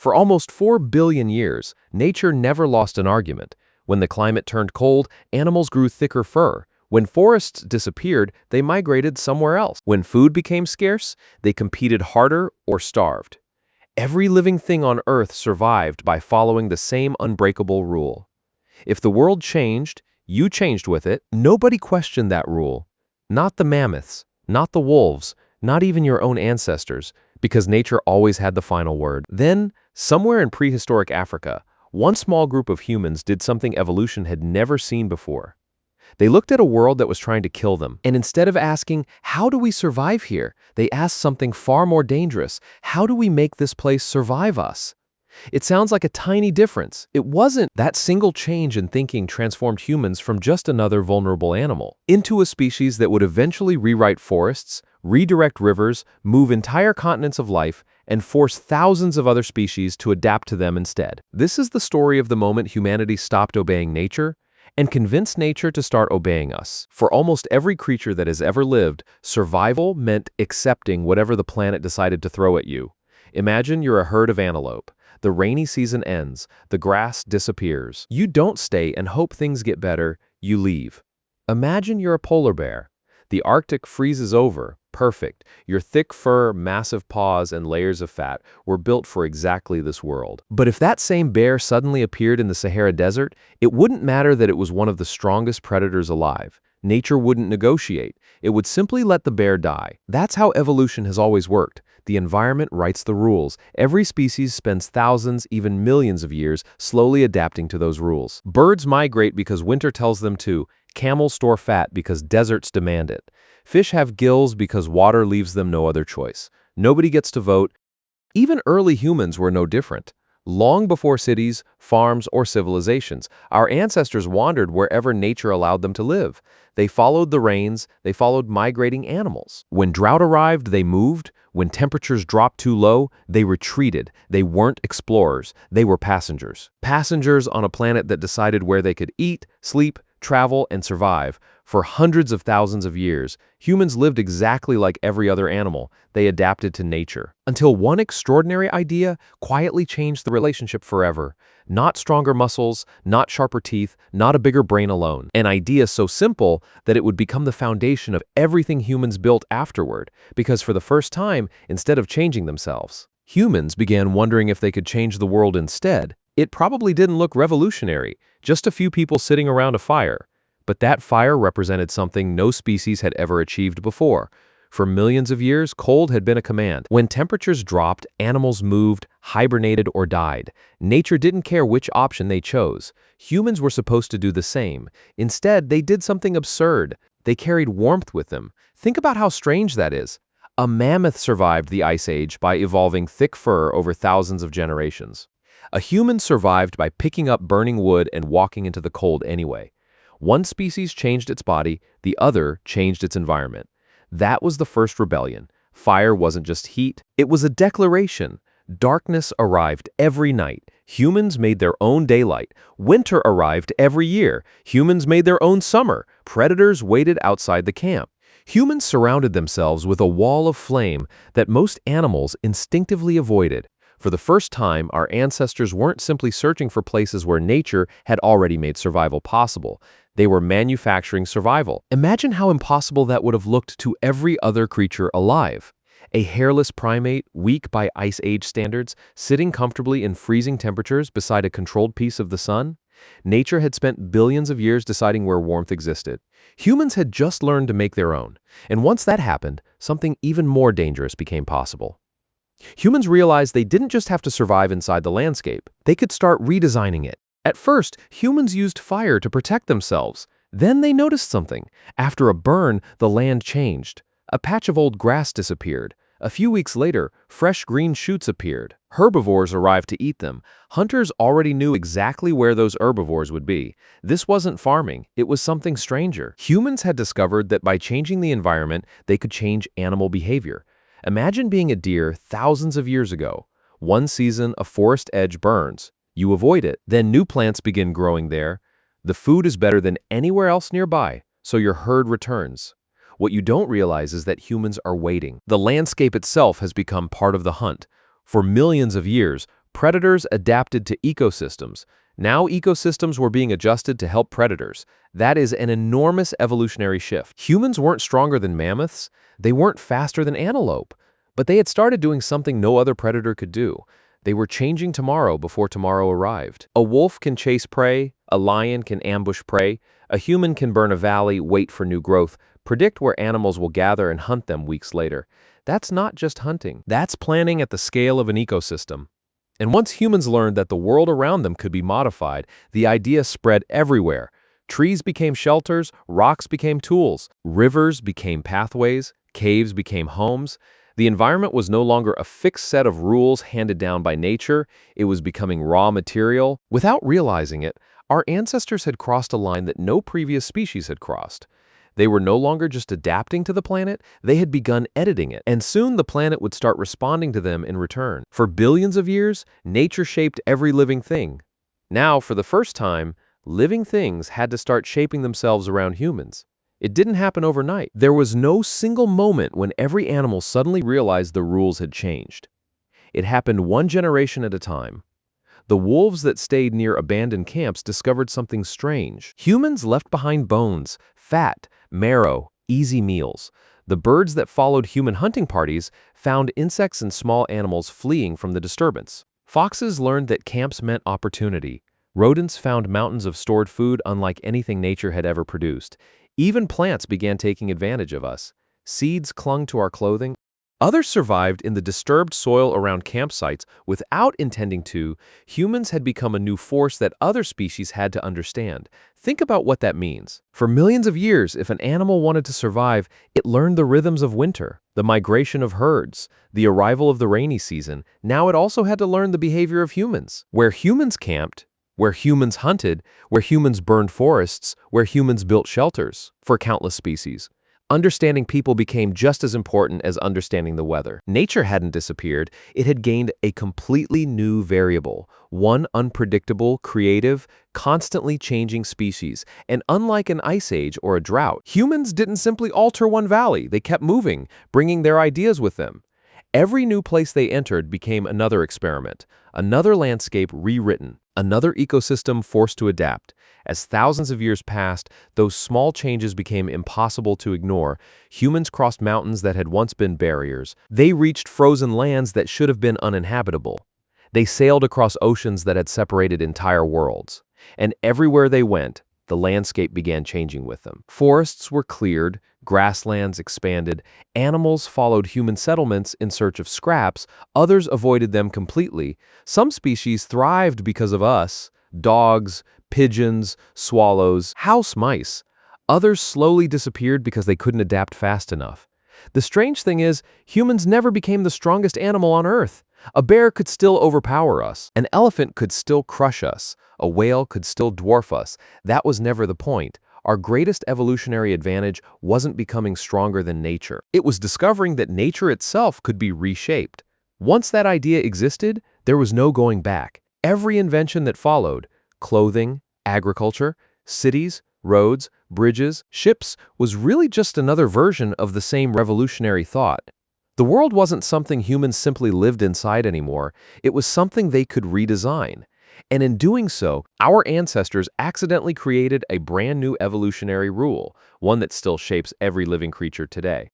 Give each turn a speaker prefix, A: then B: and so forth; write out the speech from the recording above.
A: For almost 4 billion years, nature never lost an argument. When the climate turned cold, animals grew thicker fur. When forests disappeared, they migrated somewhere else. When food became scarce, they competed harder or starved. Every living thing on Earth survived by following the same unbreakable rule. If the world changed, you changed with it. Nobody questioned that rule. Not the mammoths, not the wolves, not even your own ancestors, because nature always had the final word. Then, somewhere in prehistoric Africa, one small group of humans did something evolution had never seen before. They looked at a world that was trying to kill them, and instead of asking, "How do we survive here?" they asked something far more dangerous. "How do we make this place survive us?" It sounds like a tiny difference. It wasn't. That single change in thinking transformed humans from just another vulnerable animal into a species that would eventually rewrite forests, redirect rivers, move entire continents of life, and force thousands of other species to adapt to them instead. This is the story of the moment humanity stopped obeying nature and convinced nature to start obeying us. For almost every creature that has ever lived, survival meant accepting whatever the planet decided to throw at you. Imagine you're a herd of antelope. The rainy season ends, the grass disappears. You don't stay and hope things get better, you leave. Imagine you're a polar bear. The Arctic freezes over, perfect. Your thick fur, massive paws, and layers of fat were built for exactly this world. But if that same bear suddenly appeared in the Sahara Desert, it wouldn't matter that it was one of the strongest predators alive. Nature wouldn't negotiate. It would simply let the bear die. That's how evolution has always worked. The environment writes the rules. Every species spends thousands, even millions of years slowly adapting to those rules. Birds migrate because winter tells them to. Camels store fat because deserts demand it. Fish have gills because water leaves them no other choice. Nobody gets to vote. Even early humans were no different. Long before cities, farms, or civilizations, our ancestors wandered wherever nature allowed them to live. They followed the rains, they followed migrating animals. When drought arrived, they moved. When temperatures dropped too low, they retreated. They weren't explorers, they were passengers. Passengers on a planet that decided where they could eat, sleep, travel, and survive. For hundreds of thousands of years, humans lived exactly like every other animal. They adapted to nature. Until one extraordinary idea quietly changed the relationship forever. Not stronger muscles, not sharper teeth, not a bigger brain alone. An idea so simple that it would become the foundation of everything humans built afterward. Because for the first time, instead of changing themselves, humans began wondering if they could change the world instead. It probably didn't look revolutionary, just a few people sitting around a fire. But that fire represented something no species had ever achieved before. For millions of years, cold had been a command. When temperatures dropped, animals moved, hibernated, or died. Nature didn't care which option they chose. Humans were supposed to do the same. Instead, they did something absurd. They carried warmth with them. Think about how strange that is. A mammoth survived the Ice Age by evolving thick fur over thousands of generations. A human survived by picking up burning wood and walking into the cold anyway. One species changed its body, the other changed its environment. That was the first rebellion. Fire wasn't just heat, it was a declaration. Darkness arrived every night. Humans made their own daylight. Winter arrived every year. Humans made their own summer. Predators waited outside the camp. Humans surrounded themselves with a wall of flame that most animals instinctively avoided. For the first time, our ancestors weren't simply searching for places where nature had already made survival possible. They were manufacturing survival. Imagine how impossible that would have looked to every other creature alive. A hairless primate, weak by Ice Age standards, sitting comfortably in freezing temperatures beside a controlled piece of the sun? Nature had spent billions of years deciding where warmth existed. Humans had just learned to make their own. And once that happened, something even more dangerous became possible. Humans realized they didn't just have to survive inside the landscape. They could start redesigning it. At first, humans used fire to protect themselves. Then they noticed something. After a burn, the land changed. A patch of old grass disappeared. A few weeks later, fresh green shoots appeared. Herbivores arrived to eat them. Hunters already knew exactly where those herbivores would be. This wasn't farming, it was something stranger. Humans had discovered that by changing the environment, they could change animal behavior. Imagine being a deer thousands of years ago. One season, a forest edge burns. You avoid it. Then new plants begin growing there. The food is better than anywhere else nearby, so your herd returns. What you don't realize is that humans are waiting. The landscape itself has become part of the hunt. For millions of years, Predators adapted to ecosystems. Now ecosystems were being adjusted to help predators. That is an enormous evolutionary shift. Humans weren't stronger than mammoths. They weren't faster than antelope. But they had started doing something no other predator could do. They were changing tomorrow before tomorrow arrived. A wolf can chase prey, a lion can ambush prey, a human can burn a valley, wait for new growth, predict where animals will gather and hunt them weeks later. That's not just hunting. That's planning at the scale of an ecosystem. And once humans learned that the world around them could be modified, the idea spread everywhere. Trees became shelters, rocks became tools, rivers became pathways, caves became homes. The environment was no longer a fixed set of rules handed down by nature, it was becoming raw material. Without realizing it, our ancestors had crossed a line that no previous species had crossed. They were no longer just adapting to the planet, they had begun editing it, and soon the planet would start responding to them in return. For billions of years, nature shaped every living thing. Now, for the first time, living things had to start shaping themselves around humans. It didn't happen overnight. There was no single moment when every animal suddenly realized the rules had changed. It happened one generation at a time. The wolves that stayed near abandoned camps discovered something strange. Humans left behind bones, fat, marrow, easy meals. The birds that followed human hunting parties found insects and small animals fleeing from the disturbance. Foxes learned that camps meant opportunity. Rodents found mountains of stored food unlike anything nature had ever produced. Even plants began taking advantage of us. Seeds clung to our clothing. Others survived in the disturbed soil around campsites without intending to. Humans had become a new force that other species had to understand. Think about what that means. For millions of years, if an animal wanted to survive, it learned the rhythms of winter, the migration of herds, the arrival of the rainy season. Now it also had to learn the behavior of humans. Where humans camped, where humans hunted, where humans burned forests, where humans built shelters for countless species. Understanding people became just as important as understanding the weather. Nature hadn't disappeared, it had gained a completely new variable, one unpredictable, creative, constantly changing species. And unlike an ice age or a drought, humans didn't simply alter one valley, they kept moving, bringing their ideas with them. Every new place they entered became another experiment, another landscape rewritten, another ecosystem forced to adapt. As thousands of years passed, those small changes became impossible to ignore. Humans crossed mountains that had once been barriers. They reached frozen lands that should have been uninhabitable. They sailed across oceans that had separated entire worlds. And everywhere they went, the landscape began changing with them. Forests were cleared, grasslands expanded, animals followed human settlements in search of scraps, others avoided them completely. Some species thrived because of us, dogs, pigeons, swallows, house mice. Others slowly disappeared because they couldn't adapt fast enough. The strange thing is, humans never became the strongest animal on Earth. A bear could still overpower us. An elephant could still crush us. A whale could still dwarf us. That was never the point. Our greatest evolutionary advantage wasn't becoming stronger than nature. It was discovering that nature itself could be reshaped. Once that idea existed, there was no going back. Every invention that followed, clothing, agriculture, cities, roads, bridges, ships, was really just another version of the same revolutionary thought. The world wasn't something humans simply lived inside anymore, it was something they could redesign. And in doing so, our ancestors accidentally created a brand new evolutionary rule, one that still shapes every living creature today.